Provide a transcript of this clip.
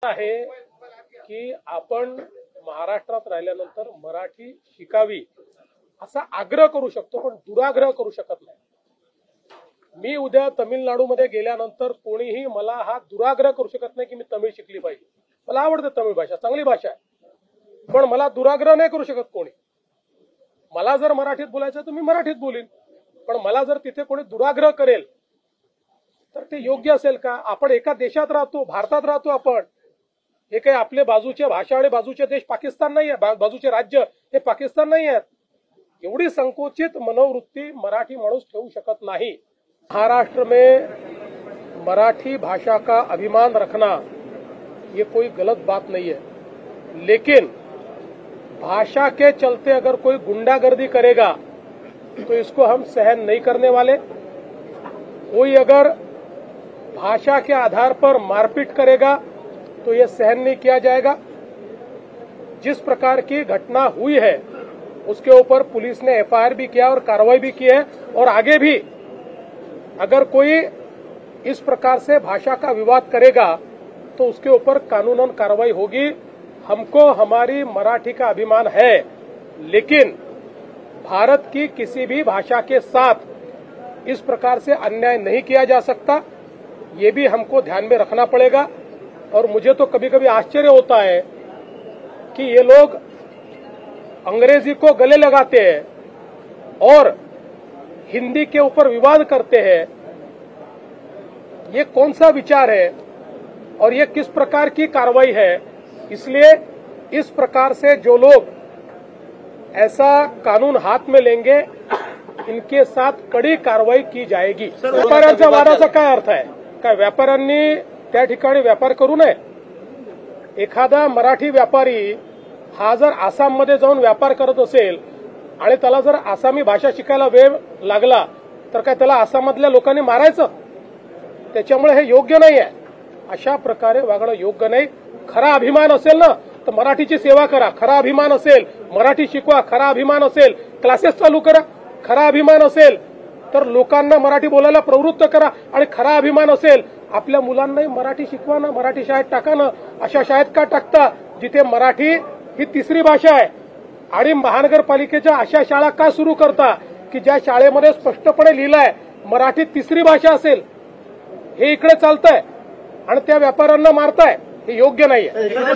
आहे की आपण महाराष्ट्रात राहिल्यानंतर मराठी शिकावी असा आग्रह करू शकतो, पण दुराग्रह करू शकत नाही। मी उद्या तमिळनाडूमध्ये गेल्यानंतर कोणीही मला हा दुराग्रह करू शकत नाही की मी तमिळ शिकली पाहिजे। मला आवडते तमिळ भाषा, चांगली भाषा आहे, पण मला दुराग्रह नाही करू शकत कोणी। मला जर मराठीत बोलायचं तर मी मराठीत बोलीन, पण मला जर तिथे कोणी दुराग्रह करेल तर ते योग्य असेल का? आपण एका देशात राहतो, भारतात राहतो आपण। हे काही आपले बाजूचे भाषा आणि बाजूचे देश पाकिस्तान नाही आहे, बाजूचे राज्य हे पाकिस्तान नाही आहेत। एवढी संकोचित मनोवृत्ती मराठी माणूस ठेवू शकत नाही। महाराष्ट्र में मराठी भाषा का अभिमान रखना ये कोई गलत बात नहीं है, लेकिन भाषा के चलते अगर कोई गुंडागर्दी करेगा तो इसको हम सहन नहीं करने वाले। कोई अगर भाषा के आधार पर मारपीट करेगा तो ये सहन नहीं किया जाएगा। जिस प्रकार की घटना हुई है उसके ऊपर पुलिस ने एफआईआर भी किया और कार्रवाई भी की है, और आगे भी अगर कोई इस प्रकार से भाषा का विवाद करेगा तो उसके ऊपर कानूनन कार्रवाई होगी। हमको हमारी मराठी का अभिमान है, लेकिन भारत की किसी भी भाषा के साथ इस प्रकार से अन्याय नहीं किया जा सकता, ये भी हमको ध्यान में रखना पड़ेगा। और मुझे तो कभी कभी आश्चर्य होता है कि ये लोग अंग्रेजी को गले लगाते हैं और हिंदी के ऊपर विवाद करते हैं। ये कौन सा विचार है और ये किस प्रकार की कार्रवाई है? इसलिए इस प्रकार से जो लोग ऐसा कानून हाथ में लेंगे इनके साथ कड़ी कारवाई की जाएगी। व्यापाऱ्यांचा वादाचा काय अर्थ आहे? काय व्यापाऱ्यांनी त्या ठिकाणी व्यापार करू नये? एखादा मराठी व्यापारी हा जर आसाममध्ये जाऊन व्यापार करत असेल आणि त्याला जर आसामी भाषा शिकायला वेळ लागला तर काय त्याला आसाममधल्या लोकांनी मारायचं? त्याच्यामुळे हे योग्य नाही आहे। अशा प्रकारे वागणं योग्य नाही। खरा अभिमान असेल ना तर मराठीची सेवा करा, खरा अभिमान असेल मराठी शिकवा, खरा अभिमान असेल क्लासेस चालू करा, खरा अभिमान असेल तर लोकांना मराठी बोलायला प्रवृत्त करा, आणि खरा अभिमान असेल आपल्या मुलांनाही मराठी शिकवा ना, मराठी शाळेत टाका ना। अशा शाळेत का टाकता जिथे मराठी ही तिसरी भाषा आहे? आणि महानगरपालिकेच्या अशा शाळा का सुरू करता की ज्या शाळेमध्ये स्पष्टपणे लिहिलंय मराठी तिसरी भाषा असेल? हे इकडे चालतंय आणि त्या व्यापाऱ्यांना मारताय, हे योग्य नाहीये।